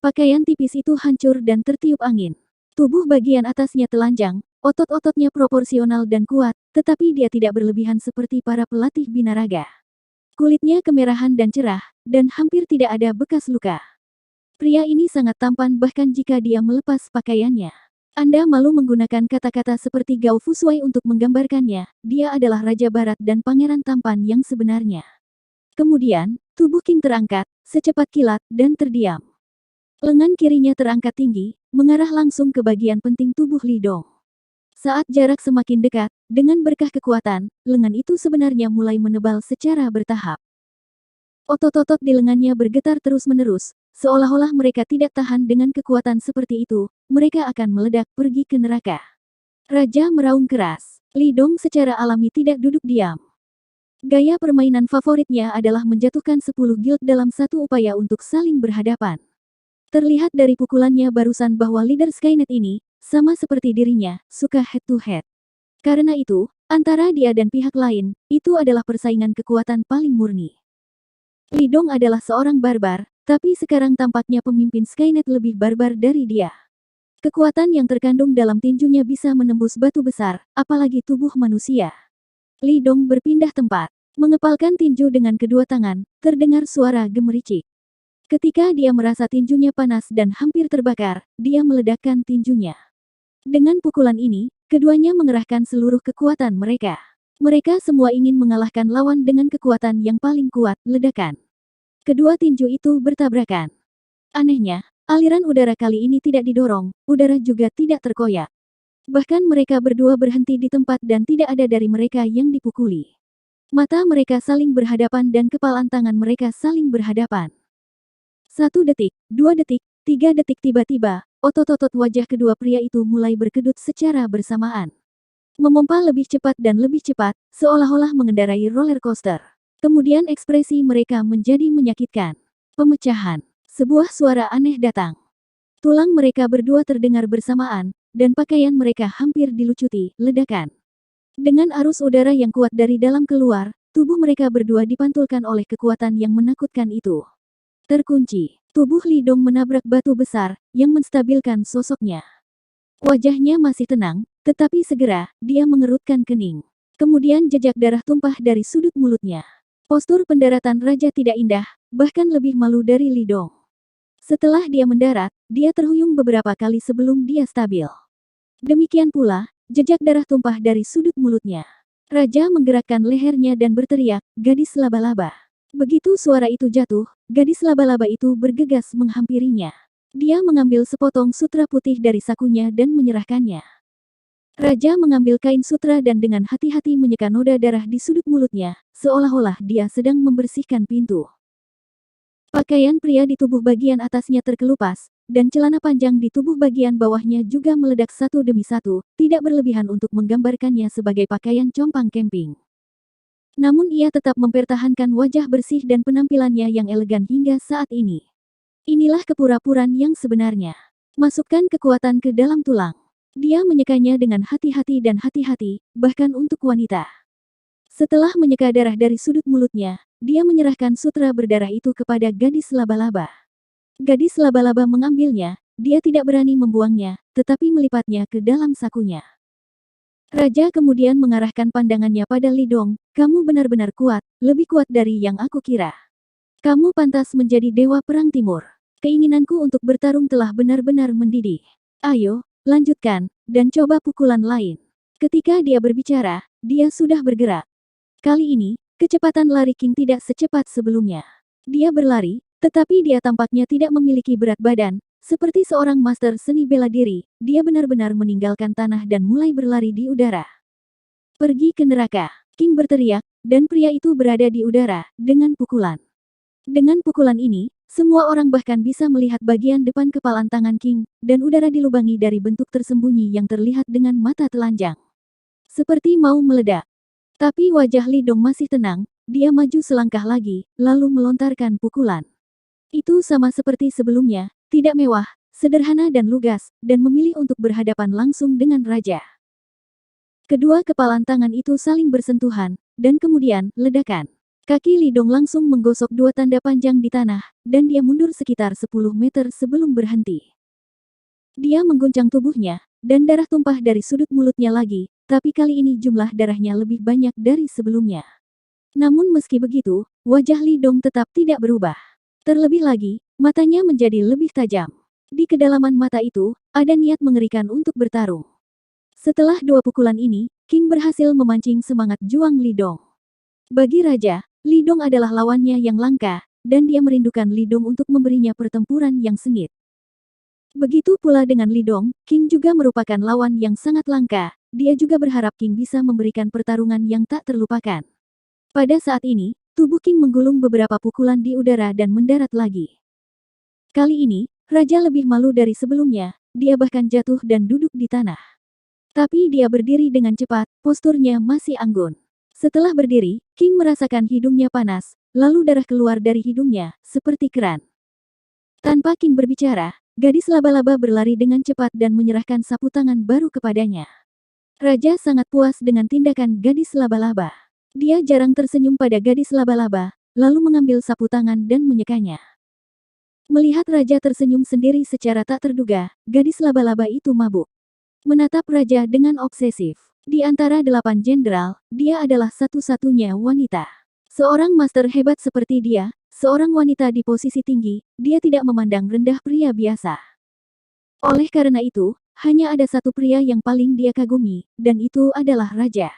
Pakaian tipis itu hancur dan tertiup angin. Tubuh bagian atasnya telanjang, otot-ototnya proporsional dan kuat, tetapi dia tidak berlebihan seperti para pelatih binaraga. Kulitnya kemerahan dan cerah, dan hampir tidak ada bekas luka. Pria ini sangat tampan bahkan jika dia melepas pakaiannya. Anda malu menggunakan kata-kata seperti Gao Fushuai untuk menggambarkannya, dia adalah Raja Barat dan pangeran tampan yang sebenarnya. Kemudian, tubuh King terangkat, secepat kilat, dan terdiam. Lengan kirinya terangkat tinggi, mengarah langsung ke bagian penting tubuh Li Dong. Saat jarak semakin dekat, dengan berkah kekuatan, lengan itu sebenarnya mulai menebal secara bertahap. Otot-otot di lengannya bergetar terus-menerus, seolah-olah mereka tidak tahan dengan kekuatan seperti itu, mereka akan meledak pergi ke neraka. Raja meraung keras. Li Dong secara alami tidak duduk diam. Gaya permainan favoritnya adalah menjatuhkan 10 guild dalam satu upaya untuk saling berhadapan. Terlihat dari pukulannya barusan bahwa leader Skynet ini, sama seperti dirinya, suka head to head. Karena itu, antara dia dan pihak lain, itu adalah persaingan kekuatan paling murni. Li Dong adalah seorang barbar, tapi sekarang tampaknya pemimpin Skynet lebih barbar dari dia. Kekuatan yang terkandung dalam tinjunya bisa menembus batu besar, apalagi tubuh manusia. Li Dong berpindah tempat, mengepalkan tinju dengan kedua tangan, terdengar suara gemericik. Ketika dia merasa tinjunya panas dan hampir terbakar, dia meledakkan tinjunya. Dengan pukulan ini, keduanya mengerahkan seluruh kekuatan mereka. Mereka semua ingin mengalahkan lawan dengan kekuatan yang paling kuat, ledakan. Kedua tinju itu bertabrakan. Anehnya, aliran udara kali ini tidak didorong, udara juga tidak terkoyak. Bahkan mereka berdua berhenti di tempat dan tidak ada dari mereka yang dipukuli. Mata mereka saling berhadapan dan kepalan tangan mereka saling berhadapan. 1 detik, 2 detik, 3 detik tiba-tiba, otot-otot wajah kedua pria itu mulai berkedut secara bersamaan. Memompa lebih cepat dan lebih cepat, seolah-olah mengendarai roller coaster. Kemudian ekspresi mereka menjadi menyakitkan. Pemecahan. Sebuah suara aneh datang. Tulang mereka berdua terdengar bersamaan, dan pakaian mereka hampir dilucuti, ledakan. Dengan arus udara yang kuat dari dalam keluar, tubuh mereka berdua dipantulkan oleh kekuatan yang menakutkan itu. Terkunci. Tubuh Li Dong menabrak batu besar, yang menstabilkan sosoknya. Wajahnya masih tenang, tetapi segera, dia mengerutkan kening. Kemudian jejak darah tumpah dari sudut mulutnya. Postur pendaratan raja tidak indah, bahkan lebih malu dari Li Dong. Setelah dia mendarat, dia terhuyung beberapa kali sebelum dia stabil. Demikian pula, jejak darah tumpah dari sudut mulutnya. Raja menggerakkan lehernya dan berteriak, "Gadis laba-laba." Begitu suara itu jatuh, gadis laba-laba itu bergegas menghampirinya. Dia mengambil sepotong sutra putih dari sakunya dan menyerahkannya. Raja mengambil kain sutra dan dengan hati-hati menyeka noda darah di sudut mulutnya, seolah-olah dia sedang membersihkan pintu. Pakaian pria di tubuh bagian atasnya terkelupas, dan celana panjang di tubuh bagian bawahnya juga meledak satu demi satu, tidak berlebihan untuk menggambarkannya sebagai pakaian compang camping. Namun ia tetap mempertahankan wajah bersih dan penampilannya yang elegan hingga saat ini. Inilah kepura-puran yang sebenarnya. Masukkan kekuatan ke dalam tulang. Dia menyekanya dengan hati-hati dan hati-hati, bahkan untuk wanita. Setelah menyeka darah dari sudut mulutnya, dia menyerahkan sutra berdarah itu kepada gadis laba-laba. Gadis laba-laba mengambilnya, dia tidak berani membuangnya, tetapi melipatnya ke dalam sakunya. Raja kemudian mengarahkan pandangannya pada Li Dong, "Kamu benar-benar kuat, lebih kuat dari yang aku kira. Kamu pantas menjadi dewa perang timur. Keinginanku untuk bertarung telah benar-benar mendidih. Ayo, lanjutkan, dan coba pukulan lain." Ketika dia berbicara, dia sudah bergerak. Kali ini, kecepatan lari King tidak secepat sebelumnya. Dia berlari, tetapi dia tampaknya tidak memiliki berat badan, seperti seorang master seni bela diri, dia benar-benar meninggalkan tanah dan mulai berlari di udara. "Pergi ke neraka," King berteriak, dan pria itu berada di udara, dengan pukulan. Dengan pukulan ini, semua orang bahkan bisa melihat bagian depan kepalan tangan King, dan udara dilubangi dari bentuk tersembunyi yang terlihat dengan mata telanjang. Seperti mau meledak. Tapi wajah Li Dong masih tenang, dia maju selangkah lagi, lalu melontarkan pukulan. Itu sama seperti sebelumnya, tidak mewah, sederhana dan lugas, dan memilih untuk berhadapan langsung dengan raja. Kedua kepalan tangan itu saling bersentuhan, dan kemudian, ledakan. Kaki Lidong langsung menggosok dua tanda panjang di tanah, dan dia mundur sekitar 10 meter sebelum berhenti. Dia mengguncang tubuhnya, dan darah tumpah dari sudut mulutnya lagi, tapi kali ini jumlah darahnya lebih banyak dari sebelumnya. Namun meski begitu, wajah Lidong tetap tidak berubah. Terlebih lagi, matanya menjadi lebih tajam. Di kedalaman mata itu, ada niat mengerikan untuk bertarung. Setelah dua pukulan ini, King berhasil memancing semangat juang Lidong. Bagi Raja, Lidong adalah lawannya yang langka, dan dia merindukan Lidong untuk memberinya pertempuran yang sengit. Begitu pula dengan Lidong, King juga merupakan lawan yang sangat langka, dia juga berharap King bisa memberikan pertarungan yang tak terlupakan. Pada saat ini, tubuh King menggulung beberapa pukulan di udara dan mendarat lagi. Kali ini, Raja lebih malu dari sebelumnya, dia bahkan jatuh dan duduk di tanah. Tapi dia berdiri dengan cepat, posturnya masih anggun. Setelah berdiri, King merasakan hidungnya panas, lalu darah keluar dari hidungnya, seperti keran. Tanpa King berbicara, gadis laba-laba berlari dengan cepat dan menyerahkan sapu tangan baru kepadanya. Raja sangat puas dengan tindakan gadis laba-laba. Dia jarang tersenyum pada gadis laba-laba, lalu mengambil sapu tangan dan menyekanya. Melihat Raja tersenyum sendiri secara tak terduga, gadis laba-laba itu mabuk. Menatap Raja dengan obsesif. Di antara 8 jenderal, dia adalah satu-satunya wanita. Seorang master hebat seperti dia, seorang wanita di posisi tinggi, dia tidak memandang rendah pria biasa. Oleh karena itu, hanya ada satu pria yang paling dia kagumi, dan itu adalah Raja.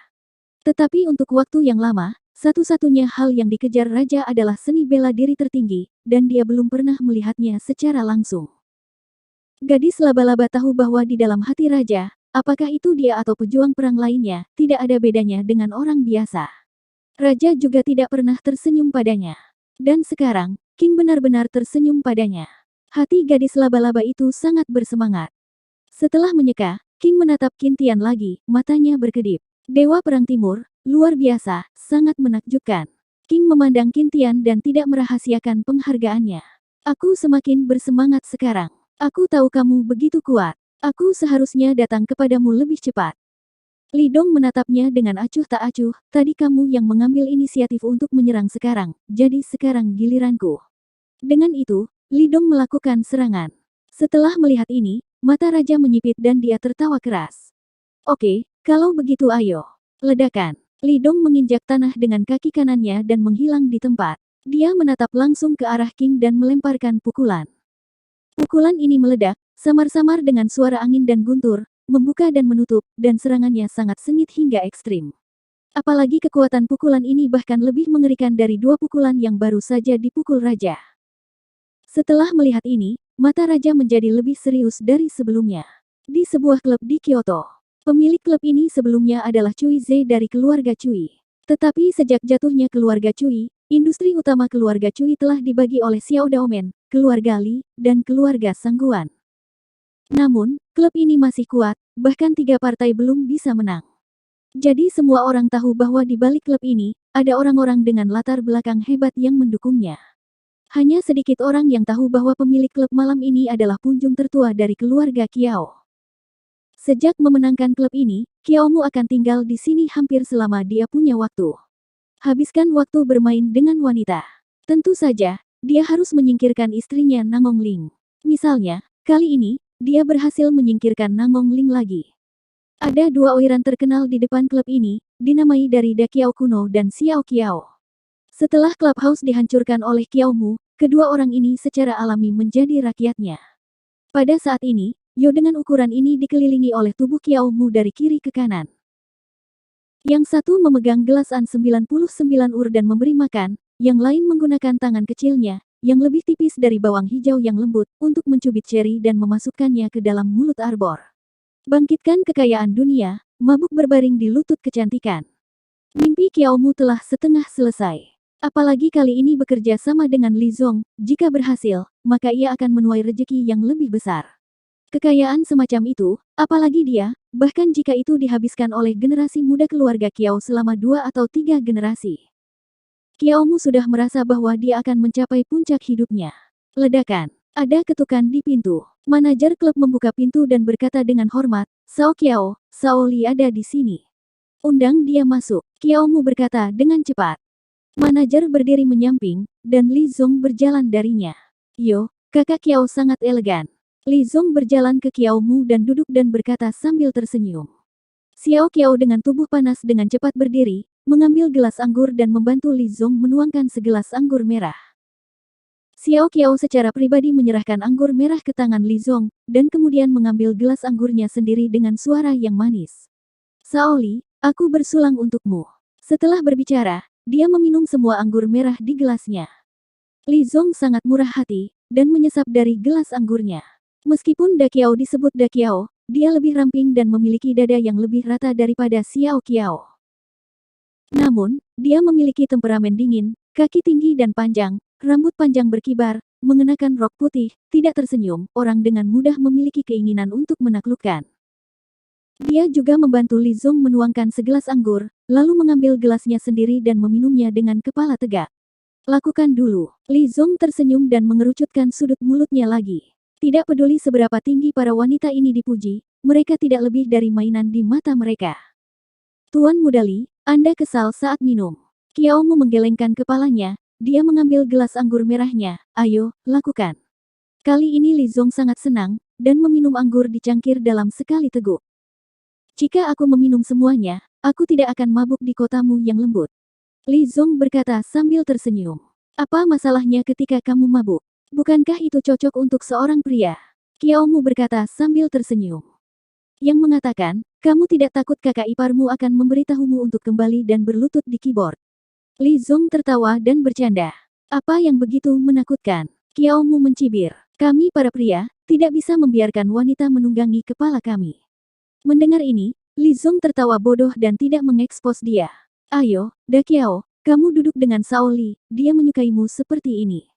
Tetapi untuk waktu yang lama, satu-satunya hal yang dikejar Raja adalah seni bela diri tertinggi, dan dia belum pernah melihatnya secara langsung. Gadis laba-laba tahu bahwa di dalam hati Raja, apakah itu dia atau pejuang perang lainnya, tidak ada bedanya dengan orang biasa. Raja juga tidak pernah tersenyum padanya. Dan sekarang, King benar-benar tersenyum padanya. Hati gadis laba-laba itu sangat bersemangat. Setelah menyeka, King menatap Qin Tian lagi, matanya berkedip. Dewa Perang Timur, luar biasa, sangat menakjubkan. King memandang Qin Tian dan tidak merahasiakan penghargaannya. Aku semakin bersemangat sekarang. Aku tahu kamu begitu kuat. Aku seharusnya datang kepadamu lebih cepat. Lidong menatapnya dengan acuh tak acuh, tadi kamu yang mengambil inisiatif untuk menyerang sekarang, jadi sekarang giliranku. Dengan itu, Lidong melakukan serangan. Setelah melihat ini, mata Raja menyipit dan dia tertawa keras. Oke, kalau begitu ayo. Ledakan. Lidong menginjak tanah dengan kaki kanannya dan menghilang di tempat. Dia menatap langsung ke arah King dan melemparkan pukulan. Pukulan ini meledak, samar-samar dengan suara angin dan guntur, membuka dan menutup, dan serangannya sangat sengit hingga ekstrim. Apalagi kekuatan pukulan ini bahkan lebih mengerikan dari dua pukulan yang baru saja dipukul Raja. Setelah melihat ini, mata Raja menjadi lebih serius dari sebelumnya. Di sebuah klub di Kyoto, pemilik klub ini sebelumnya adalah Cui Ze dari keluarga Cui. Tetapi sejak jatuhnya keluarga Cui, industri utama keluarga Cui telah dibagi oleh Xiao Daomen, keluarga Li, dan keluarga Sangguan. Namun, klub ini masih kuat, bahkan 3 partai belum bisa menang. Jadi semua orang tahu bahwa di balik klub ini, ada orang-orang dengan latar belakang hebat yang mendukungnya. Hanya sedikit orang yang tahu bahwa pemilik klub malam ini adalah punjung tertua dari keluarga Qiao. Sejak memenangkan klub ini, Qiaomu akan tinggal di sini hampir selama dia punya waktu. Habiskan waktu bermain dengan wanita. Tentu saja, dia harus menyingkirkan istrinya Nangong Ling. Misalnya, kali ini, dia berhasil menyingkirkan Nangong Ling lagi. Ada 2 oiran terkenal di depan klub ini, dinamai dari Da Qiao kuno dan Xiao Qiao. Setelah clubhouse dihancurkan oleh Qiaomu, kedua orang ini secara alami menjadi rakyatnya. Pada saat ini, Yo dengan ukuran ini dikelilingi oleh tubuh Qiaomu dari kiri ke kanan. Yang satu memegang gelas An 99 ur dan memberi makan, yang lain menggunakan tangan kecilnya, yang lebih tipis dari bawang hijau yang lembut, untuk mencubit cherry dan memasukkannya ke dalam mulut arbor. Bangkitkan kekayaan dunia, mabuk berbaring di lutut kecantikan. Mimpi Qiaomu telah setengah selesai. Apalagi kali ini bekerja sama dengan Li Zong, jika berhasil, maka ia akan menuai rejeki yang lebih besar. Kekayaan semacam itu, apalagi dia, bahkan jika itu dihabiskan oleh generasi muda keluarga Qiao selama 2 atau 3 generasi. Qiaomu sudah merasa bahwa dia akan mencapai puncak hidupnya. Ledakan. Ada ketukan di pintu. Manajer klub membuka pintu dan berkata dengan hormat, Sao Qiao, Sao Li ada di sini. Undang dia masuk. Qiaomu berkata dengan cepat. Manajer berdiri menyamping, dan Li Zong berjalan darinya. Yo, kakak Kiao sangat elegan. Li Zong berjalan ke Kiao Mu dan duduk dan berkata sambil tersenyum. Xiao Kiao dengan tubuh panas dengan cepat berdiri, mengambil gelas anggur dan membantu Li Zong menuangkan segelas anggur merah. Xiao Kiao secara pribadi menyerahkan anggur merah ke tangan Li Zong, dan kemudian mengambil gelas anggurnya sendiri dengan suara yang manis. Sao Li, aku bersulang untukmu. Setelah berbicara, dia meminum semua anggur merah di gelasnya. Li Zong sangat murah hati, dan menyesap dari gelas anggurnya. Meskipun Da Qiao disebut Da Qiao, dia lebih ramping dan memiliki dada yang lebih rata daripada Xiao Qiao. Namun, dia memiliki temperamen dingin, kaki tinggi dan panjang, rambut panjang berkibar, mengenakan rok putih, tidak tersenyum, orang dengan mudah memiliki keinginan untuk menaklukkan. Dia juga membantu Li Zong menuangkan segelas anggur, lalu mengambil gelasnya sendiri dan meminumnya dengan kepala tegak. Lakukan dulu. Li Zong tersenyum dan mengerucutkan sudut mulutnya lagi. Tidak peduli seberapa tinggi para wanita ini dipuji, mereka tidak lebih dari mainan di mata mereka. Tuan Muda Li, Anda kesal saat minum. Qiao Mu menggelengkan kepalanya, dia mengambil gelas anggur merahnya. Ayo, lakukan. Kali ini Li Zong sangat senang, dan meminum anggur di cangkir dalam sekali teguk. Jika aku meminum semuanya, aku tidak akan mabuk di kotamu yang lembut. Li Zong berkata sambil tersenyum. Apa masalahnya ketika kamu mabuk? Bukankah itu cocok untuk seorang pria? Qiao Mu berkata sambil tersenyum. Yang mengatakan, kamu tidak takut kakak iparmu akan memberitahumu untuk kembali dan berlutut di keyboard. Li Zong tertawa dan bercanda. Apa yang begitu menakutkan? Qiao Mu mencibir. Kami para pria, tidak bisa membiarkan wanita menunggangi kepala kami. Mendengar ini, Li Zong tertawa bodoh dan tidak mengekspos dia. Ayo, Da Qiao, kamu duduk dengan Sao Li, dia menyukaimu seperti ini.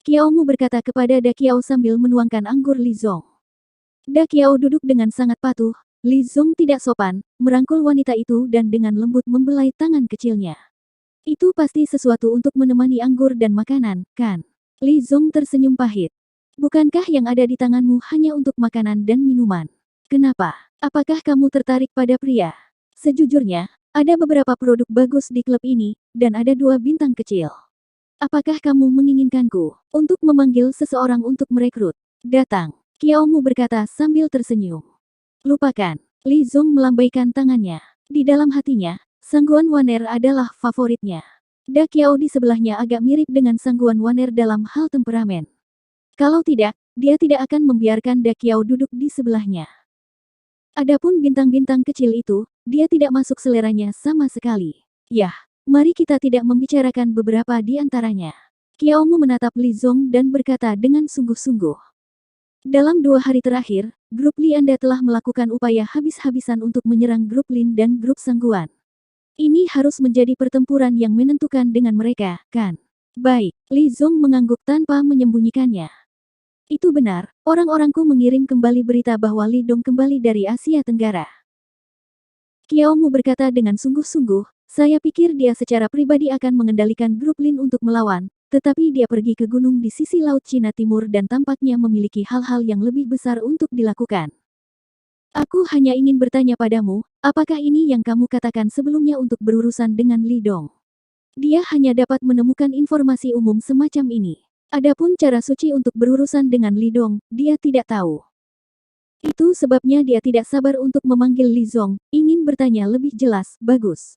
Qiao Mu berkata kepada Da Qiao sambil menuangkan anggur Li Zong. Da Qiao duduk dengan sangat patuh, Li Zong tidak sopan, merangkul wanita itu dan dengan lembut membelai tangan kecilnya. Itu pasti sesuatu untuk menemani anggur dan makanan, kan? Li Zong tersenyum pahit. Bukankah yang ada di tanganmu hanya untuk makanan dan minuman? Kenapa? Apakah kamu tertarik pada pria? Sejujurnya, ada beberapa produk bagus di klub ini, dan ada 2 bintang kecil. Apakah kamu menginginkanku untuk memanggil seseorang untuk merekrut? Datang. Qiao Mu berkata sambil tersenyum. Lupakan. Li Zong melambaikan tangannya. Di dalam hatinya, Sangguan Waner adalah favoritnya. Da Qiao di sebelahnya agak mirip dengan Sangguan Waner dalam hal temperamen. Kalau tidak, dia tidak akan membiarkan Da Qiao duduk di sebelahnya. Adapun bintang-bintang kecil itu, dia tidak masuk seleranya sama sekali. Yah, mari kita tidak membicarakan beberapa di antaranya. Qiao Mu menatap Li Zong dan berkata dengan sungguh-sungguh. Dalam 2 hari terakhir, grup Li Anda telah melakukan upaya habis-habisan untuk menyerang grup Lin dan grup Sangguan. Ini harus menjadi pertempuran yang menentukan dengan mereka, kan? Baik, Li Zong mengangguk tanpa menyembunyikannya. Itu benar, orang-orangku mengirim kembali berita bahwa Li Dong kembali dari Asia Tenggara. Qiao Mu berkata dengan sungguh-sungguh, saya pikir dia secara pribadi akan mengendalikan grup Lin untuk melawan, tetapi dia pergi ke gunung di sisi Laut Cina Timur dan tampaknya memiliki hal-hal yang lebih besar untuk dilakukan. Aku hanya ingin bertanya padamu, apakah ini yang kamu katakan sebelumnya untuk berurusan dengan Li Dong? Dia hanya dapat menemukan informasi umum semacam ini. Adapun cara suci untuk berurusan dengan Li Dong, dia tidak tahu. Itu sebabnya dia tidak sabar untuk memanggil Li Zong, ingin bertanya lebih jelas, bagus.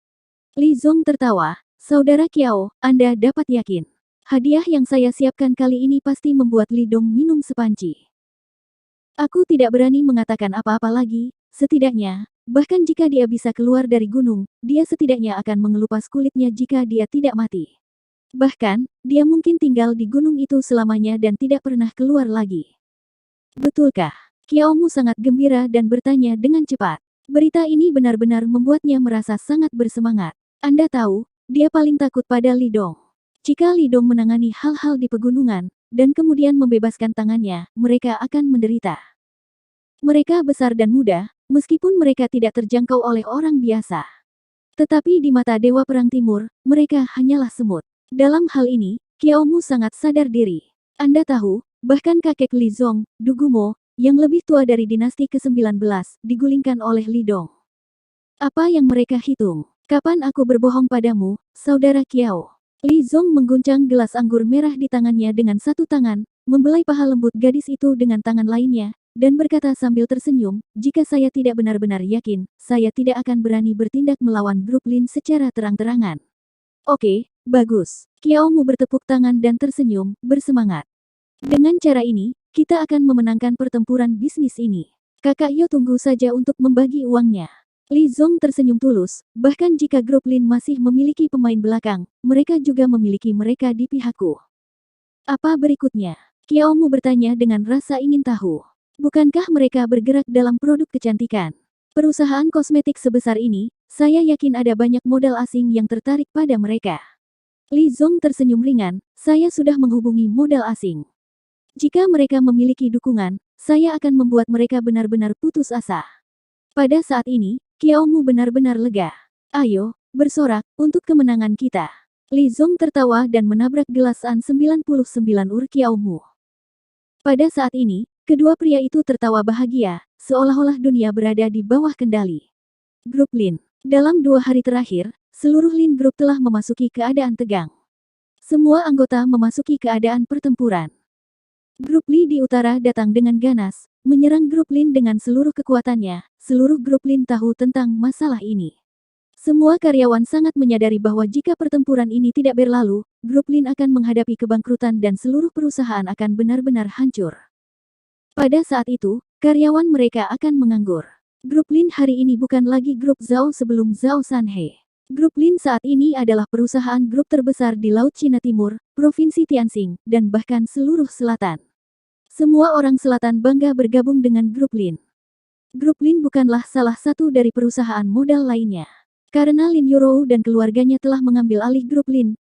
Li Zong tertawa, Saudara Qiao, Anda dapat yakin. Hadiah yang saya siapkan kali ini pasti membuat Li Dong minum sepanci. Aku tidak berani mengatakan apa-apa lagi, setidaknya, bahkan jika dia bisa keluar dari gunung, dia setidaknya akan mengelupas kulitnya jika dia tidak mati. Bahkan, dia mungkin tinggal di gunung itu selamanya dan tidak pernah keluar lagi. Betulkah? Qiao Mu sangat gembira dan bertanya dengan cepat. Berita ini benar-benar membuatnya merasa sangat bersemangat. Anda tahu, dia paling takut pada Li Dong. Jika Li Dong menangani hal-hal di pegunungan, dan kemudian membebaskan tangannya, mereka akan menderita. Mereka besar dan muda, meskipun mereka tidak terjangkau oleh orang biasa. Tetapi di mata Dewa Perang Timur, mereka hanyalah semut. Dalam hal ini, Qiao Mu sangat sadar diri. Anda tahu, bahkan kakek Li Zong, Dugumo, yang lebih tua dari dinasti ke-19, digulingkan oleh Li Dong. Apa yang mereka hitung? Kapan aku berbohong padamu, Saudara Qiao? Li Zong mengguncang gelas anggur merah di tangannya dengan satu tangan, membelai paha lembut gadis itu dengan tangan lainnya, dan berkata sambil tersenyum, jika saya tidak benar-benar yakin, saya tidak akan berani bertindak melawan grup Lin secara terang-terangan. Oke, bagus. Qiao Mu bertepuk tangan dan tersenyum, bersemangat. Dengan cara ini, kita akan memenangkan pertempuran bisnis ini. Kakak Yo tunggu saja untuk membagi uangnya. Li Zong tersenyum tulus, bahkan jika grup Lin masih memiliki pemain belakang, mereka juga memiliki mereka di pihakku. Apa berikutnya? Qiao Mu bertanya dengan rasa ingin tahu. Bukankah mereka bergerak dalam produk kecantikan? Perusahaan kosmetik sebesar ini, saya yakin ada banyak modal asing yang tertarik pada mereka. Li Zong tersenyum ringan, saya sudah menghubungi modal asing. Jika mereka memiliki dukungan, saya akan membuat mereka benar-benar putus asa. Pada saat ini, Qiao Mu benar-benar lega. Ayo, bersorak, untuk kemenangan kita. Li Zong tertawa dan menabrak gelas An 99 Qiao Mu. Pada saat ini, kedua pria itu tertawa bahagia, seolah-olah dunia berada di bawah kendali. Grup Lin. Dalam 2 hari terakhir, seluruh Lin Group telah memasuki keadaan tegang. Semua anggota memasuki keadaan pertempuran. Grup Li di utara datang dengan ganas, menyerang grup Lin dengan seluruh kekuatannya. Seluruh grup Lin tahu tentang masalah ini. Semua karyawan sangat menyadari bahwa jika pertempuran ini tidak berlalu, grup Lin akan menghadapi kebangkrutan dan seluruh perusahaan akan benar-benar hancur. Pada saat itu, karyawan mereka akan menganggur. Grup Lin hari ini bukan lagi grup Zhao sebelum Zhao Sanhe. Grup Lin saat ini adalah perusahaan grup terbesar di Laut Cina Timur, Provinsi Tianxing, dan bahkan seluruh selatan. Semua orang selatan bangga bergabung dengan grup Lin. Grup Lin bukanlah salah satu dari perusahaan modal lainnya. Karena Lin Yurou dan keluarganya telah mengambil alih grup Lin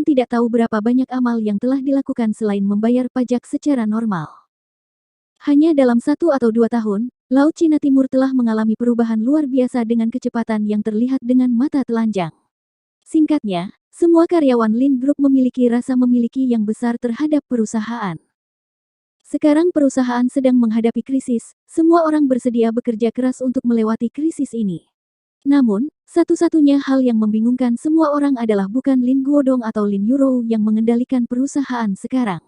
tidak tahu berapa banyak amal yang telah dilakukan selain membayar pajak secara normal. Hanya dalam 1 atau 2 tahun, Laut Cina Timur telah mengalami perubahan luar biasa dengan kecepatan yang terlihat dengan mata telanjang. Singkatnya, semua karyawan Lin Group memiliki rasa memiliki yang besar terhadap perusahaan. Sekarang perusahaan sedang menghadapi krisis, semua orang bersedia bekerja keras untuk melewati krisis ini. Namun, satu-satunya hal yang membingungkan semua orang adalah bukan Lin Guodong atau Lin Yurou yang mengendalikan perusahaan sekarang.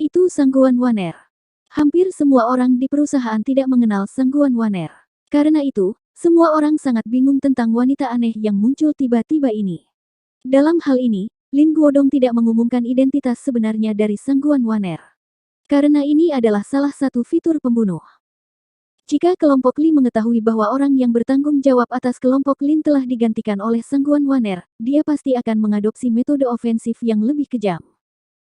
Itu Sangguan Waner. Hampir semua orang di perusahaan tidak mengenal Sangguan Waner. Karena itu, semua orang sangat bingung tentang wanita aneh yang muncul tiba-tiba ini. Dalam hal ini, Lin Guodong tidak mengumumkan identitas sebenarnya dari Sangguan Waner. Karena ini adalah salah satu fitur pembunuh. Jika kelompok Li mengetahui bahwa orang yang bertanggung jawab atas kelompok Lin telah digantikan oleh Sangguan Waner, dia pasti akan mengadopsi metode ofensif yang lebih kejam.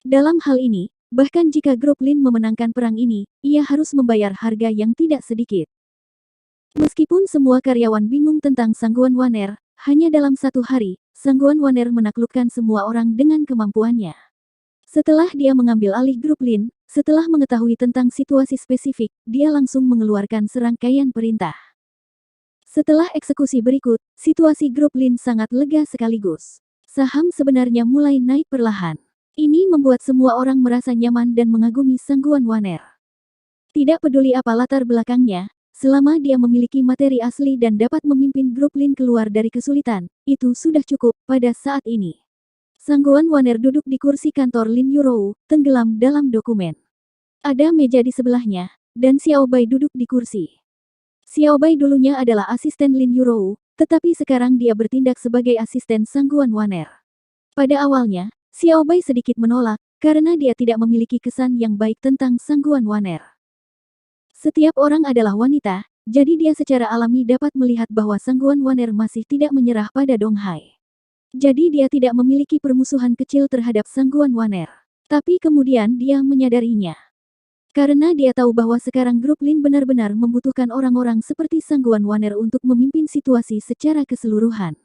Dalam hal ini, bahkan jika grup Lin memenangkan perang ini, ia harus membayar harga yang tidak sedikit. Meskipun semua karyawan bingung tentang Sangguan Waner, hanya dalam 1 hari, Sangguan Waner menaklukkan semua orang dengan kemampuannya. Setelah dia mengambil alih grup Lin, setelah mengetahui tentang situasi spesifik, dia langsung mengeluarkan serangkaian perintah. Setelah eksekusi berikut, situasi grup Lin sangat lega sekaligus. Saham sebenarnya mulai naik perlahan. Ini membuat semua orang merasa nyaman dan mengagumi Sangguan Waner. Tidak peduli apa latar belakangnya, selama dia memiliki materi asli dan dapat memimpin grup Lin keluar dari kesulitan, itu sudah cukup pada saat ini. Sangguan Waner duduk di kursi kantor Lin Yurou, tenggelam dalam dokumen. Ada meja di sebelahnya, dan Xiao Bai duduk di kursi. Xiao Bai dulunya adalah asisten Lin Yurou, tetapi sekarang dia bertindak sebagai asisten Sangguan Waner. Pada awalnya, Xiao Bai sedikit menolak, karena dia tidak memiliki kesan yang baik tentang Sangguan Waner. Setiap orang adalah wanita, jadi dia secara alami dapat melihat bahwa Sangguan Waner masih tidak menyerah pada Dong Hai. Jadi dia tidak memiliki permusuhan kecil terhadap Sangguan Waner. Tapi kemudian dia menyadarinya. Karena dia tahu bahwa sekarang grup Lin benar-benar membutuhkan orang-orang seperti Sangguan Waner untuk memimpin situasi secara keseluruhan.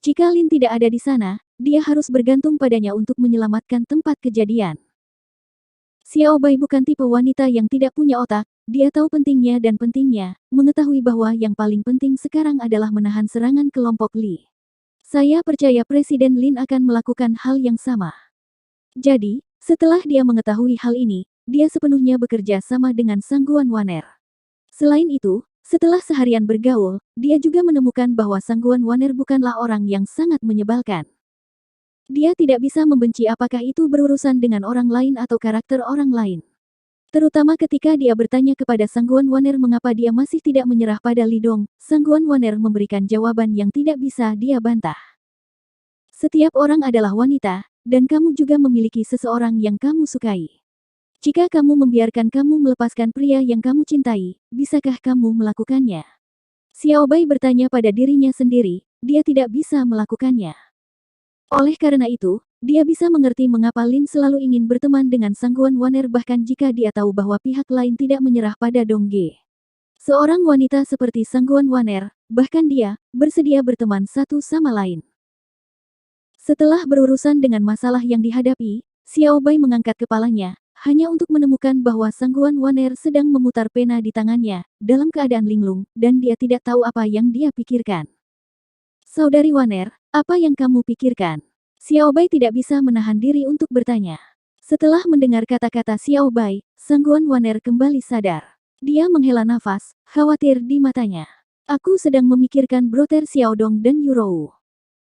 Jika Lin tidak ada di sana, dia harus bergantung padanya untuk menyelamatkan tempat kejadian. Xiao Bai bukan tipe wanita yang tidak punya otak, dia tahu pentingnya dan pentingnya, mengetahui bahwa yang paling penting sekarang adalah menahan serangan kelompok Li. Saya percaya Presiden Lin akan melakukan hal yang sama. Jadi, setelah dia mengetahui hal ini, dia sepenuhnya bekerja sama dengan Sangguan Waner. Selain itu, setelah seharian bergaul, dia juga menemukan bahwa Sangguan Waner bukanlah orang yang sangat menyebalkan. Dia tidak bisa membenci apakah itu berurusan dengan orang lain atau karakter orang lain. Terutama ketika dia bertanya kepada Sangguan Waner mengapa dia masih tidak menyerah pada Lidong, Sangguan Waner memberikan jawaban yang tidak bisa dia bantah. Setiap orang adalah wanita, dan kamu juga memiliki seseorang yang kamu sukai. Jika kamu membiarkan kamu melepaskan pria yang kamu cintai, bisakah kamu melakukannya? Xiao Bai bertanya pada dirinya sendiri, dia tidak bisa melakukannya. Oleh karena itu, dia bisa mengerti mengapa Lin selalu ingin berteman dengan Sangguan Waner bahkan jika dia tahu bahwa pihak lain tidak menyerah pada Dong Ge. Seorang wanita seperti Sangguan Waner, bahkan dia, bersedia berteman satu sama lain. Setelah berurusan dengan masalah yang dihadapi, Xiao Bai mengangkat kepalanya, hanya untuk menemukan bahwa Sangguan Waner sedang memutar pena di tangannya, dalam keadaan linglung, dan dia tidak tahu apa yang dia pikirkan. Saudari Waner, apa yang kamu pikirkan? Xiao Bai tidak bisa menahan diri untuk bertanya. Setelah mendengar kata-kata Xiao Bai, Sangguan Waner kembali sadar. Dia menghela nafas, khawatir di matanya. Aku sedang memikirkan Brother Xiaodong dan Yurou.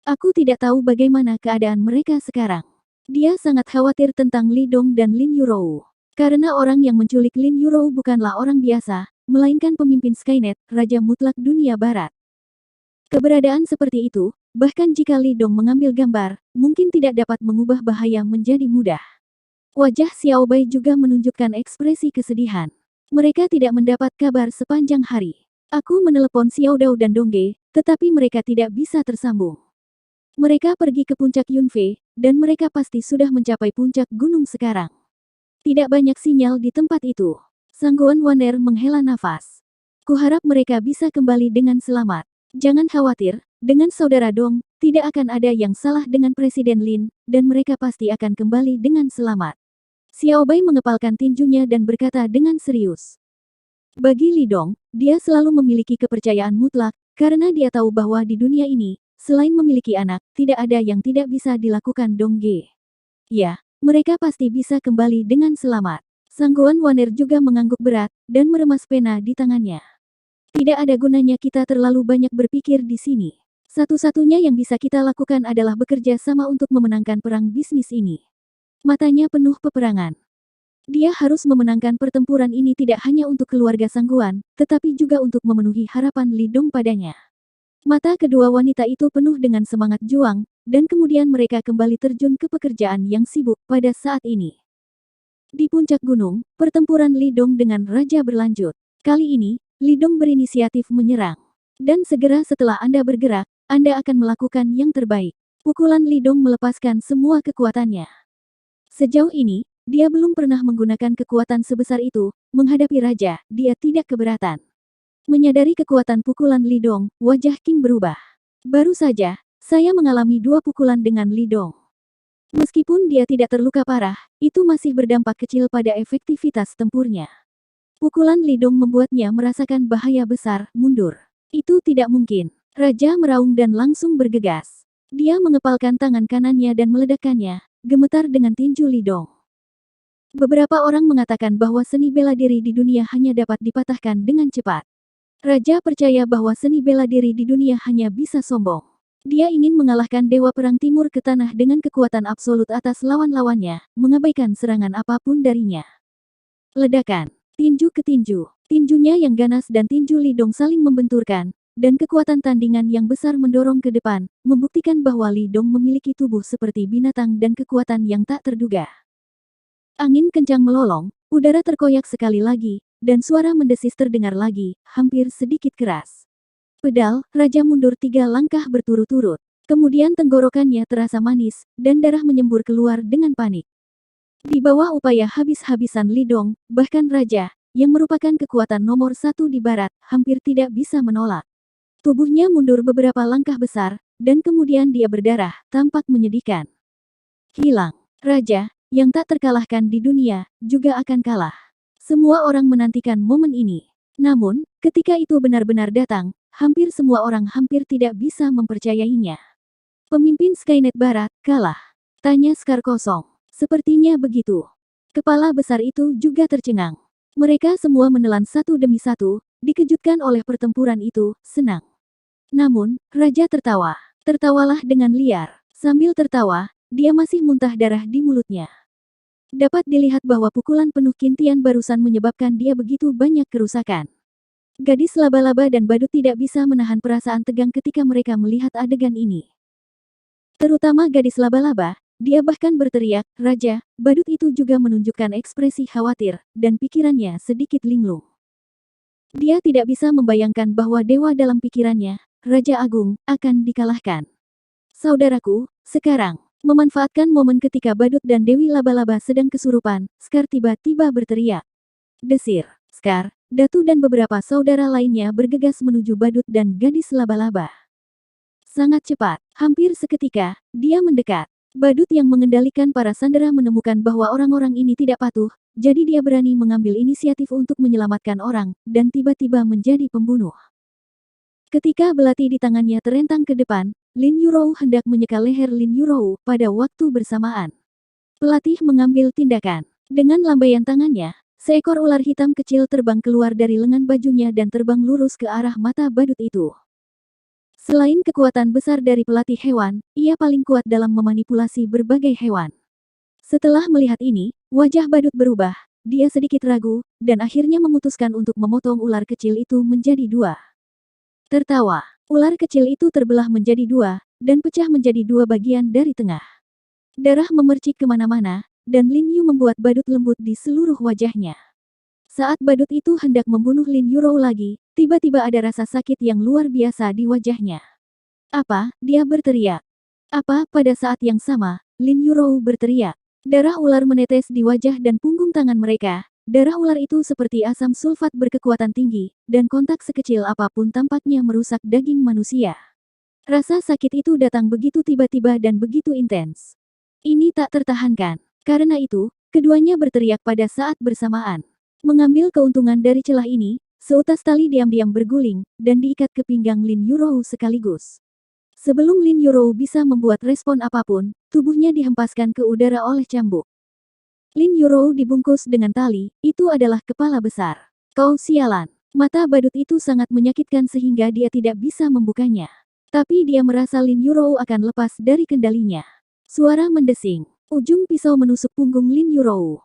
Aku tidak tahu bagaimana keadaan mereka sekarang. Dia sangat khawatir tentang Li Dong dan Lin Yurou. Karena orang yang menculik Lin Yurou bukanlah orang biasa, melainkan pemimpin Skynet, Raja Mutlak Dunia Barat. Keberadaan seperti itu, bahkan jika Li Dong mengambil gambar, mungkin tidak dapat mengubah bahaya menjadi mudah. Wajah Xiao Bai juga menunjukkan ekspresi kesedihan. Mereka tidak mendapat kabar sepanjang hari. Aku menelepon Xiao Dao dan Dong Ge, tetapi mereka tidak bisa tersambung. Mereka pergi ke puncak Yunfei, dan mereka pasti sudah mencapai puncak gunung sekarang. Tidak banyak sinyal di tempat itu. Sangguan Waner menghela nafas. Kuharap mereka bisa kembali dengan selamat. Jangan khawatir, dengan saudara Dong, tidak akan ada yang salah dengan Presiden Lin, dan mereka pasti akan kembali dengan selamat. Xiao Bai mengepalkan tinjunya dan berkata dengan serius. Bagi Li Dong, dia selalu memiliki kepercayaan mutlak, karena dia tahu bahwa di dunia ini, selain memiliki anak, tidak ada yang tidak bisa dilakukan Dong Ge. Ya, mereka pasti bisa kembali dengan selamat. Sangguan Waner juga mengangguk berat, dan meremas pena di tangannya. Tidak ada gunanya kita terlalu banyak berpikir di sini. Satu-satunya yang bisa kita lakukan adalah bekerja sama untuk memenangkan perang bisnis ini. Matanya penuh peperangan. Dia harus memenangkan pertempuran ini tidak hanya untuk keluarga Sangguan, tetapi juga untuk memenuhi harapan Li Dong padanya. Mata kedua wanita itu penuh dengan semangat juang, dan kemudian mereka kembali terjun ke pekerjaan yang sibuk pada saat ini. Di puncak gunung, pertempuran Li Dong dengan Raja berlanjut. Kali ini, Li Dong berinisiatif menyerang. Dan segera setelah Anda bergerak, Anda akan melakukan yang terbaik. Pukulan Li Dong melepaskan semua kekuatannya. Sejauh ini, dia belum pernah menggunakan kekuatan sebesar itu, menghadapi raja, dia tidak keberatan. Menyadari kekuatan pukulan Li Dong, wajah King berubah. Baru saja, saya mengalami 2 pukulan dengan Li Dong. Meskipun dia tidak terluka parah, itu masih berdampak kecil pada efektivitas tempurnya. Pukulan Li Dong membuatnya merasakan bahaya besar, mundur. Itu tidak mungkin. Raja meraung dan langsung bergegas. Dia mengepalkan tangan kanannya dan meledakkannya, gemetar dengan tinju Li Dong. Beberapa orang mengatakan bahwa seni bela diri di dunia hanya dapat dipatahkan dengan cepat. Raja percaya bahwa seni bela diri di dunia hanya bisa sombong. Dia ingin mengalahkan Dewa Perang Timur ke tanah dengan kekuatan absolut atas lawan-lawannya, mengabaikan serangan apapun darinya. Ledakan. Tinju ke tinju. Tinjunya yang ganas dan tinju Li Dong saling membenturkan, dan kekuatan tandingan yang besar mendorong ke depan, membuktikan bahwa Li Dong memiliki tubuh seperti binatang dan kekuatan yang tak terduga. Angin kencang melolong, udara terkoyak sekali lagi, dan suara mendesis terdengar lagi, hampir sedikit keras. Pedal, Raja mundur 3 langkah berturut-turut. Kemudian tenggorokannya terasa manis, dan darah menyembur keluar dengan panik. Di bawah upaya habis-habisan Li Dong, bahkan Raja, yang merupakan kekuatan nomor 1 di barat, hampir tidak bisa menolak. Tubuhnya mundur beberapa langkah besar, dan kemudian dia berdarah, tampak menyedihkan. Hilang. Raja, yang tak terkalahkan di dunia, juga akan kalah. Semua orang menantikan momen ini. Namun, ketika itu benar-benar datang, hampir semua orang hampir tidak bisa mempercayainya. Pemimpin Skynet Barat, kalah. Tanya Scar kosong. Sepertinya begitu. Kepala besar itu juga tercengang. Mereka semua menelan satu demi satu, dikejutkan oleh pertempuran itu, senang. Namun, Raja tertawa. Tertawalah dengan liar. Sambil tertawa, dia masih muntah darah di mulutnya. Dapat dilihat bahwa pukulan penuh Qintian barusan menyebabkan dia begitu banyak kerusakan. Gadis laba-laba dan badut tidak bisa menahan perasaan tegang ketika mereka melihat adegan ini. Terutama gadis laba-laba, dia bahkan berteriak, "Raja!" Badut itu juga menunjukkan ekspresi khawatir, dan pikirannya sedikit linglung. Dia tidak bisa membayangkan bahwa dewa dalam pikirannya, Raja Agung, akan dikalahkan. Saudaraku, sekarang, memanfaatkan momen ketika badut dan Dewi Laba-Laba sedang kesurupan, Scar tiba-tiba berteriak. Desir, Scar, Datu dan beberapa saudara lainnya bergegas menuju badut dan gadis laba-laba. Sangat cepat, hampir seketika, dia mendekat. Badut yang mengendalikan para sandera menemukan bahwa orang-orang ini tidak patuh, jadi dia berani mengambil inisiatif untuk menyelamatkan orang, dan tiba-tiba menjadi pembunuh. Ketika belati di tangannya terentang ke depan, Lin Yurou hendak menyeka leher Lin Yurou pada waktu bersamaan. Pelatih mengambil tindakan. Dengan lambaian tangannya, seekor ular hitam kecil terbang keluar dari lengan bajunya dan terbang lurus ke arah mata badut itu. Selain kekuatan besar dari pelatih hewan, ia paling kuat dalam memanipulasi berbagai hewan. Setelah melihat ini, wajah badut berubah, dia sedikit ragu, dan akhirnya memutuskan untuk memotong ular kecil itu menjadi dua. Tertawa, ular kecil itu terbelah menjadi dua, dan pecah menjadi dua bagian dari tengah. Darah memercik kemana-mana, dan Lin Yu membuat badut lembut di seluruh wajahnya. Saat badut itu hendak membunuh Lin Yurou lagi, tiba-tiba ada rasa sakit yang luar biasa di wajahnya. Apa? Dia berteriak. Apa? Pada saat yang sama, Lin Yurou berteriak. Darah ular menetes di wajah dan punggung tangan mereka. Darah ular itu seperti asam sulfat berkekuatan tinggi, dan kontak sekecil apapun tampaknya merusak daging manusia. Rasa sakit itu datang begitu tiba-tiba dan begitu intens. Ini tak tertahankan. Karena itu, keduanya berteriak pada saat bersamaan. Mengambil keuntungan dari celah ini, seutas tali diam-diam berguling, dan diikat ke pinggang Lin Yurou sekaligus. Sebelum Lin Yurou bisa membuat respon apapun, tubuhnya dihempaskan ke udara oleh cambuk. Lin Yurou dibungkus dengan tali, itu adalah kepala besar. Kau sialan. Mata badut itu sangat menyakitkan sehingga dia tidak bisa membukanya. Tapi dia merasa Lin Yurou akan lepas dari kendalinya. Suara mendesing. Ujung pisau menusuk punggung Lin Yurou.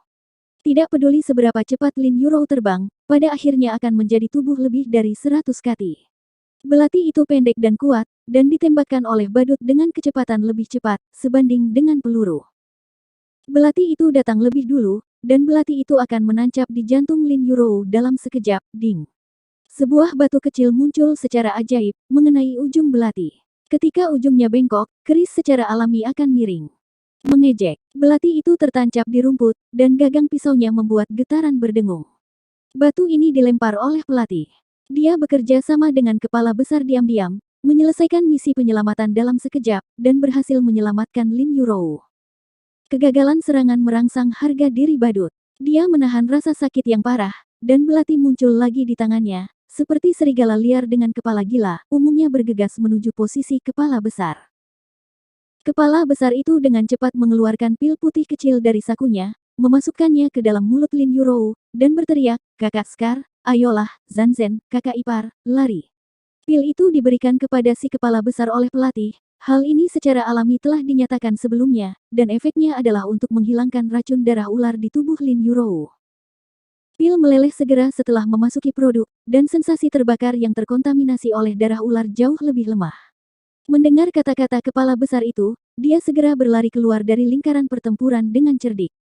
Tidak peduli seberapa cepat Lin Yurou terbang, pada akhirnya akan menjadi tubuh lebih dari 100 kati. Belati itu pendek dan kuat, dan ditembakkan oleh badut dengan kecepatan lebih cepat, sebanding dengan peluru. Belati itu datang lebih dulu, dan belati itu akan menancap di jantung Lin Yurou dalam sekejap, ding. Sebuah batu kecil muncul secara ajaib, mengenai ujung belati. Ketika ujungnya bengkok, keris secara alami akan miring. Mengejek, belati itu tertancap di rumput, dan gagang pisaunya membuat getaran berdengung. Batu ini dilempar oleh pelatih. Dia bekerja sama dengan kepala besar diam-diam, menyelesaikan misi penyelamatan dalam sekejap, dan berhasil menyelamatkan Lin Yurou. Kegagalan serangan merangsang harga diri badut. Dia menahan rasa sakit yang parah, dan belati muncul lagi di tangannya, seperti serigala liar dengan kepala gila, umumnya bergegas menuju posisi kepala besar. Kepala besar itu dengan cepat mengeluarkan pil putih kecil dari sakunya, memasukkannya ke dalam mulut Lin Yurou, dan berteriak, "Kakak Scar, ayolah, Zanzen, kakak ipar, lari." Pil itu diberikan kepada si kepala besar oleh pelatih. Hal ini secara alami telah dinyatakan sebelumnya, dan efeknya adalah untuk menghilangkan racun darah ular di tubuh Lin Yurou. Pil meleleh segera setelah memasuki produk, dan sensasi terbakar yang terkontaminasi oleh darah ular jauh lebih lemah. Mendengar kata-kata kepala besar itu, dia segera berlari keluar dari lingkaran pertempuran dengan cerdik.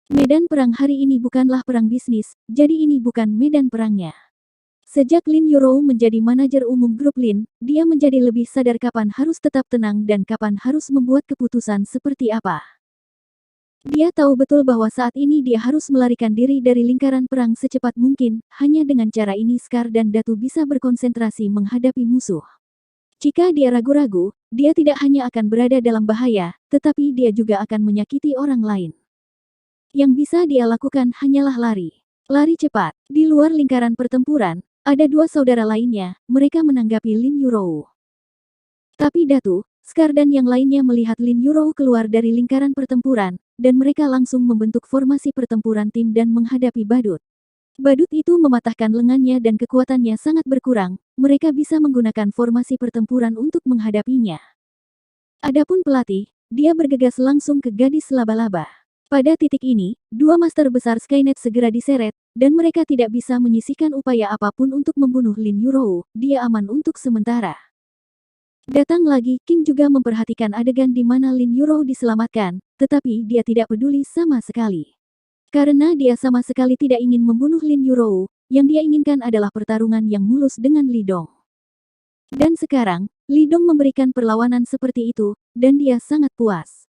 Medan perang hari ini bukanlah perang bisnis, jadi ini bukan medan perangnya. Sejak Lin Yurou menjadi manajer umum grup Lin, dia menjadi lebih sadar kapan harus tetap tenang dan kapan harus membuat keputusan seperti apa. Dia tahu betul bahwa saat ini dia harus melarikan diri dari lingkaran perang secepat mungkin, hanya dengan cara ini Scar dan Datu bisa berkonsentrasi menghadapi musuh. Jika dia ragu-ragu, dia tidak hanya akan berada dalam bahaya, tetapi dia juga akan menyakiti orang lain. Yang bisa dia lakukan hanyalah lari. Lari cepat. Di luar lingkaran pertempuran, ada dua saudara lainnya, mereka menanggapi Lin Yurou. Tapi Datu, Scar dan yang lainnya melihat Lin Yurou keluar dari lingkaran pertempuran, dan mereka langsung membentuk formasi pertempuran tim dan menghadapi badut. Badut itu mematahkan lengannya dan kekuatannya sangat berkurang, mereka bisa menggunakan formasi pertempuran untuk menghadapinya. Adapun pelatih, dia bergegas langsung ke gadis laba-laba. Pada titik ini, dua master besar Skynet segera diseret, dan mereka tidak bisa menyisihkan upaya apapun untuk membunuh Lin Yurou. Dia aman untuk sementara. Datang lagi, King juga memperhatikan adegan di mana Lin Yurou diselamatkan, tetapi dia tidak peduli sama sekali. Karena dia sama sekali tidak ingin membunuh Lin Yurou, yang dia inginkan adalah pertarungan yang mulus dengan Li Dong. Dan sekarang, Li Dong memberikan perlawanan seperti itu, dan dia sangat puas.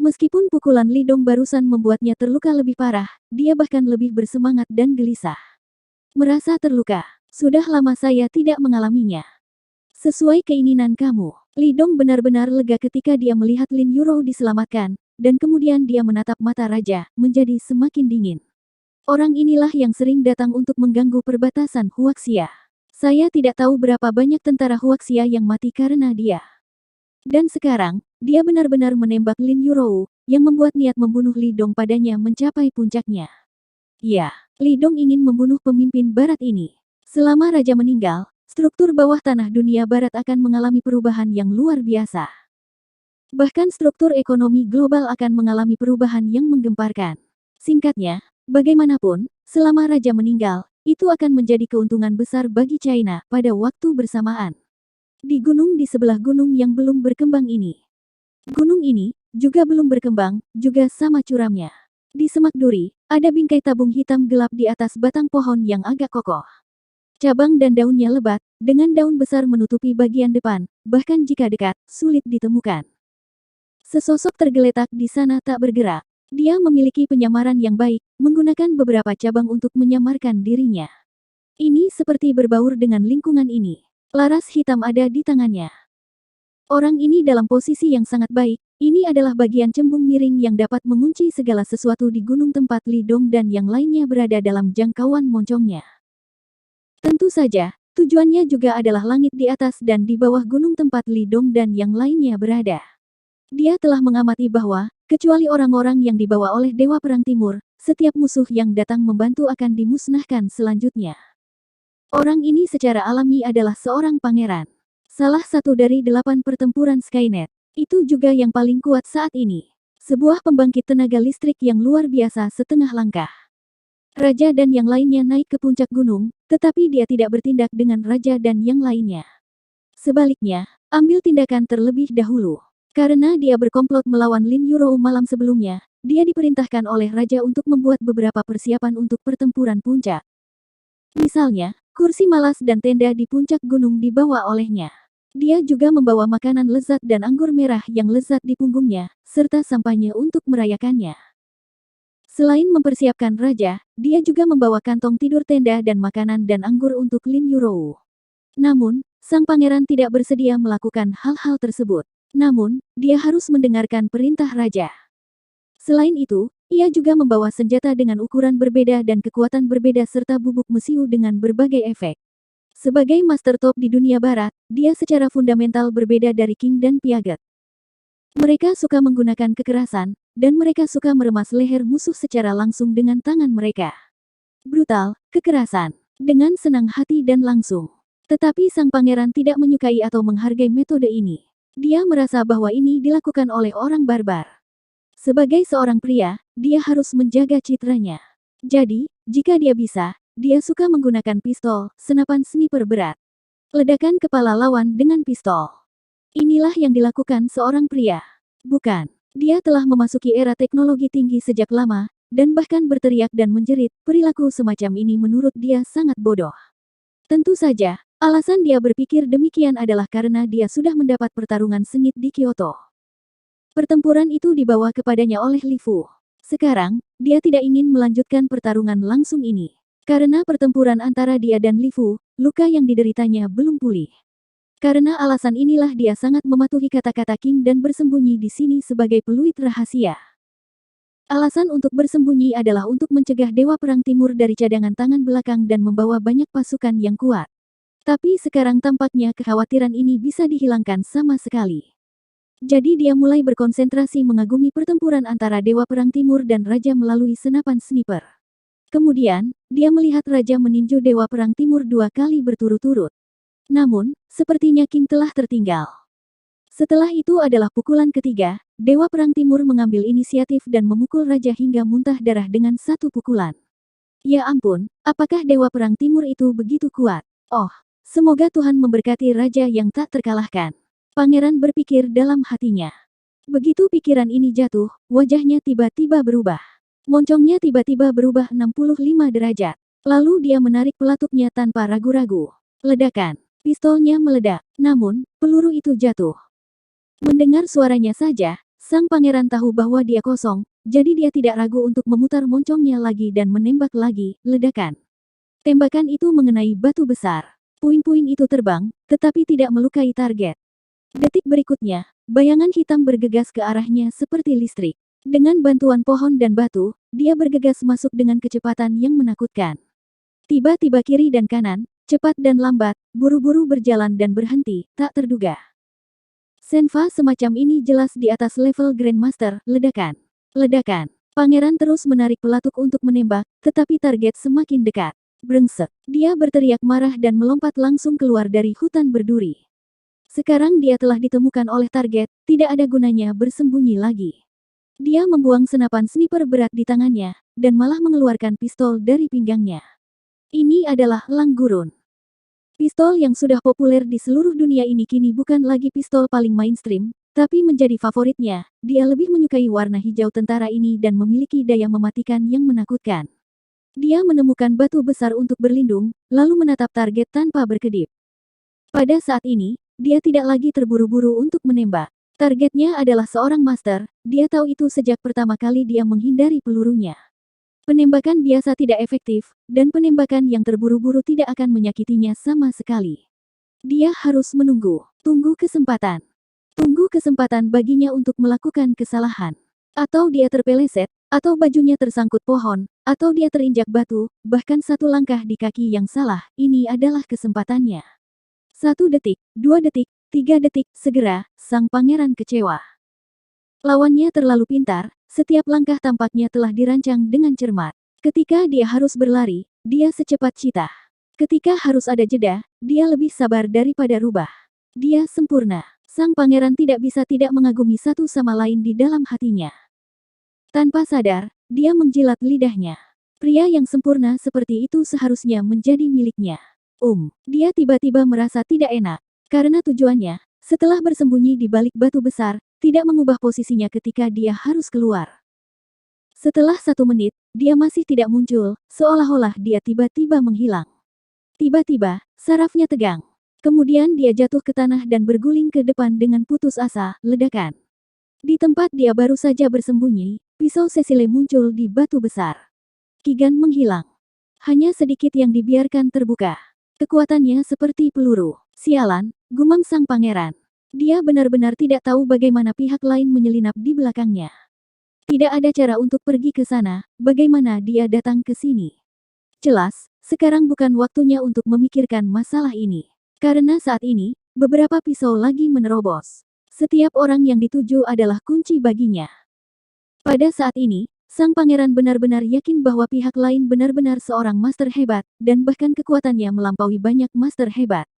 Meskipun pukulan Li Dong barusan membuatnya terluka lebih parah, dia bahkan lebih bersemangat dan gelisah. Merasa terluka. Sudah lama saya tidak mengalaminya. Sesuai keinginan kamu. Li Dong benar-benar lega ketika dia melihat Lin Yurou diselamatkan, dan kemudian dia menatap mata raja, menjadi semakin dingin. Orang inilah yang sering datang untuk mengganggu perbatasan Huaxia. Saya tidak tahu berapa banyak tentara Huaxia yang mati karena dia. Dan sekarang, dia benar-benar menembak Lin Yurou, yang membuat niat membunuh Li Dong padanya mencapai puncaknya. Ya, Li Dong ingin membunuh pemimpin barat ini. Selama raja meninggal, struktur bawah tanah dunia barat akan mengalami perubahan yang luar biasa. Bahkan struktur ekonomi global akan mengalami perubahan yang menggemparkan. Singkatnya, bagaimanapun, selama raja meninggal, itu akan menjadi keuntungan besar bagi China pada waktu bersamaan. Di gunung di sebelah gunung yang belum berkembang ini. Gunung ini juga belum berkembang, juga sama curamnya. Di semak duri, ada bingkai tabung hitam gelap di atas batang pohon yang agak kokoh. Cabang dan daunnya lebat, dengan daun besar menutupi bagian depan, bahkan jika dekat, sulit ditemukan. Sesosok tergeletak di sana tak bergerak. Dia memiliki penyamaran yang baik, menggunakan beberapa cabang untuk menyamarkan dirinya. Ini seperti berbaur dengan lingkungan ini. Laras hitam ada di tangannya. Orang ini dalam posisi yang sangat baik. Ini adalah bagian cembung miring yang dapat mengunci segala sesuatu di gunung tempat Li Dong dan yang lainnya berada dalam jangkauan moncongnya. Tentu saja, tujuannya juga adalah langit di atas dan di bawah gunung tempat Li Dong dan yang lainnya berada. Dia telah mengamati bahwa, kecuali orang-orang yang dibawa oleh Dewa Perang Timur, setiap musuh yang datang membantu akan dimusnahkan selanjutnya. Orang ini secara alami adalah seorang pangeran. Salah satu dari 8 pertempuran Skynet. Itu juga yang paling kuat saat ini. Sebuah pembangkit tenaga listrik yang luar biasa setengah langkah. Raja dan yang lainnya naik ke puncak gunung, tetapi dia tidak bertindak dengan raja dan yang lainnya. Sebaliknya, ambil tindakan terlebih dahulu. Karena dia berkomplot melawan Lin Yurou malam sebelumnya, dia diperintahkan oleh raja untuk membuat beberapa persiapan untuk pertempuran puncak. Misalnya, kursi malas dan tenda di puncak gunung dibawa olehnya. Dia juga membawa makanan lezat dan anggur merah yang lezat di punggungnya, serta sampahnya untuk merayakannya. Selain mempersiapkan raja, dia juga membawa kantong tidur tenda dan makanan dan anggur untuk Lin Yurou. Namun, sang pangeran tidak bersedia melakukan hal-hal tersebut. Namun, dia harus mendengarkan perintah raja. Selain itu, ia juga membawa senjata dengan ukuran berbeda dan kekuatan berbeda serta bubuk mesiu dengan berbagai efek. Sebagai master top di dunia barat, dia secara fundamental berbeda dari King dan Piaget. Mereka suka menggunakan kekerasan, dan mereka suka meremas leher musuh secara langsung dengan tangan mereka. Brutal, kekerasan, dengan senang hati dan langsung. Tetapi sang pangeran tidak menyukai atau menghargai metode ini. Dia merasa bahwa ini dilakukan oleh orang barbar. Sebagai seorang pria, dia harus menjaga citranya. Jadi, jika dia bisa, dia suka menggunakan pistol, senapan sniper berat. Ledakan kepala lawan dengan pistol. Inilah yang dilakukan seorang pria. Bukan. Dia telah memasuki era teknologi tinggi sejak lama, dan bahkan berteriak dan menjerit, perilaku semacam ini menurut dia sangat bodoh. Tentu saja, alasan dia berpikir demikian adalah karena dia sudah mendapat pertarungan sengit di Kyoto. Pertempuran itu dibawa kepadanya oleh Li Fu. Sekarang, dia tidak ingin melanjutkan pertarungan langsung ini. Karena pertempuran antara dia dan Li Fu, luka yang dideritanya belum pulih. Karena alasan inilah dia sangat mematuhi kata-kata King dan bersembunyi di sini sebagai peluit rahasia. Alasan untuk bersembunyi adalah untuk mencegah Dewa Perang Timur dari cadangan tangan belakang dan membawa banyak pasukan yang kuat. Tapi sekarang tampaknya kekhawatiran ini bisa dihilangkan sama sekali. Jadi dia mulai berkonsentrasi mengagumi pertempuran antara Dewa Perang Timur dan Raja melalui senapan sniper. Kemudian, dia melihat Raja meninju Dewa Perang Timur 2 kali berturut-turut. Namun, sepertinya King telah tertinggal. Setelah itu adalah pukulan ketiga, Dewa Perang Timur mengambil inisiatif dan memukul raja hingga muntah darah dengan satu pukulan. Ya ampun, apakah Dewa Perang Timur itu begitu kuat? Oh, semoga Tuhan memberkati raja yang tak terkalahkan. Pangeran berpikir dalam hatinya. Begitu pikiran ini jatuh, wajahnya tiba-tiba berubah. Moncongnya tiba-tiba berubah 65 derajat. Lalu dia menarik pelatuknya tanpa ragu-ragu. Ledakan. Pistolnya meledak, namun, peluru itu jatuh. Mendengar suaranya saja, sang pangeran tahu bahwa dia kosong, jadi dia tidak ragu untuk memutar moncongnya lagi dan menembak lagi. Ledakan. Tembakan itu mengenai batu besar. Puing-puing itu terbang, tetapi tidak melukai target. Detik berikutnya, bayangan hitam bergegas ke arahnya seperti listrik. Dengan bantuan pohon dan batu, dia bergegas masuk dengan kecepatan yang menakutkan. Tiba-tiba kiri dan kanan, cepat dan lambat, buru-buru berjalan dan berhenti, tak terduga. Senfa semacam ini jelas di atas level Grandmaster. Ledakan. Ledakan. Pangeran terus menarik pelatuk untuk menembak, tetapi target semakin dekat. Brengsek. Dia berteriak marah dan melompat langsung keluar dari hutan berduri. Sekarang dia telah ditemukan oleh target, tidak ada gunanya bersembunyi lagi. Dia membuang senapan sniper berat di tangannya, dan malah mengeluarkan pistol dari pinggangnya. Ini adalah Lang Gurun. Pistol yang sudah populer di seluruh dunia ini kini bukan lagi pistol paling mainstream, tapi menjadi favoritnya. Dia lebih menyukai warna hijau tentara ini dan memiliki daya mematikan yang menakutkan. Dia menemukan batu besar untuk berlindung, lalu menatap target tanpa berkedip. Pada saat ini, dia tidak lagi terburu-buru untuk menembak. Targetnya adalah seorang master, dia tahu itu sejak pertama kali dia menghindari pelurunya. Penembakan biasa tidak efektif, dan penembakan yang terburu-buru tidak akan menyakitinya sama sekali. Dia harus menunggu. Tunggu kesempatan. Tunggu kesempatan baginya untuk melakukan kesalahan. Atau dia terpeleset, atau bajunya tersangkut pohon, atau dia terinjak batu, bahkan satu langkah di kaki yang salah. Ini adalah kesempatannya. 1 detik, 2 detik, 3 detik, segera, sang pangeran kecewa. Lawannya terlalu pintar, setiap langkah tampaknya telah dirancang dengan cermat. Ketika dia harus berlari, dia secepat citah. Ketika harus ada jeda, dia lebih sabar daripada rubah. Dia sempurna. Sang pangeran tidak bisa tidak mengagumi satu sama lain di dalam hatinya. Tanpa sadar, dia menjilat lidahnya. Pria yang sempurna seperti itu seharusnya menjadi miliknya. Dia tiba-tiba merasa tidak enak. Karena tujuannya, setelah bersembunyi di balik batu besar, tidak mengubah posisinya ketika dia harus keluar. Setelah 1 menit, dia masih tidak muncul, seolah-olah dia tiba-tiba menghilang. Tiba-tiba, sarafnya tegang. Kemudian dia jatuh ke tanah dan berguling ke depan dengan putus asa. Ledakan. Di tempat dia baru saja bersembunyi, pisau Cecile muncul di batu besar. Kigan menghilang. Hanya sedikit yang dibiarkan terbuka. Kekuatannya seperti peluru. Sialan, gumam sang pangeran. Dia benar-benar tidak tahu bagaimana pihak lain menyelinap di belakangnya. Tidak ada cara untuk pergi ke sana, bagaimana dia datang ke sini. Jelas, sekarang bukan waktunya untuk memikirkan masalah ini. Karena saat ini, beberapa pisau lagi menerobos. Setiap orang yang dituju adalah kunci baginya. Pada saat ini, sang pangeran benar-benar yakin bahwa pihak lain benar-benar seorang master hebat, dan bahkan kekuatannya melampaui banyak master hebat.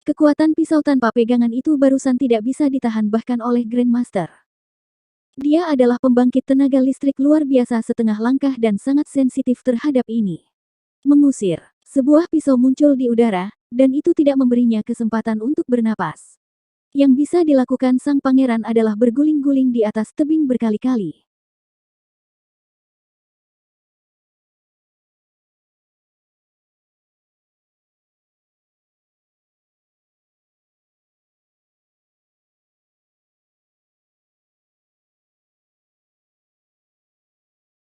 Kekuatan pisau tanpa pegangan itu barusan tidak bisa ditahan bahkan oleh Grandmaster. Dia adalah pembangkit tenaga listrik luar biasa setengah langkah dan sangat sensitif terhadap ini. Mengusir. Sebuah pisau muncul di udara, dan itu tidak memberinya kesempatan untuk bernapas. Yang bisa dilakukan sang pangeran adalah berguling-guling di atas tebing berkali-kali.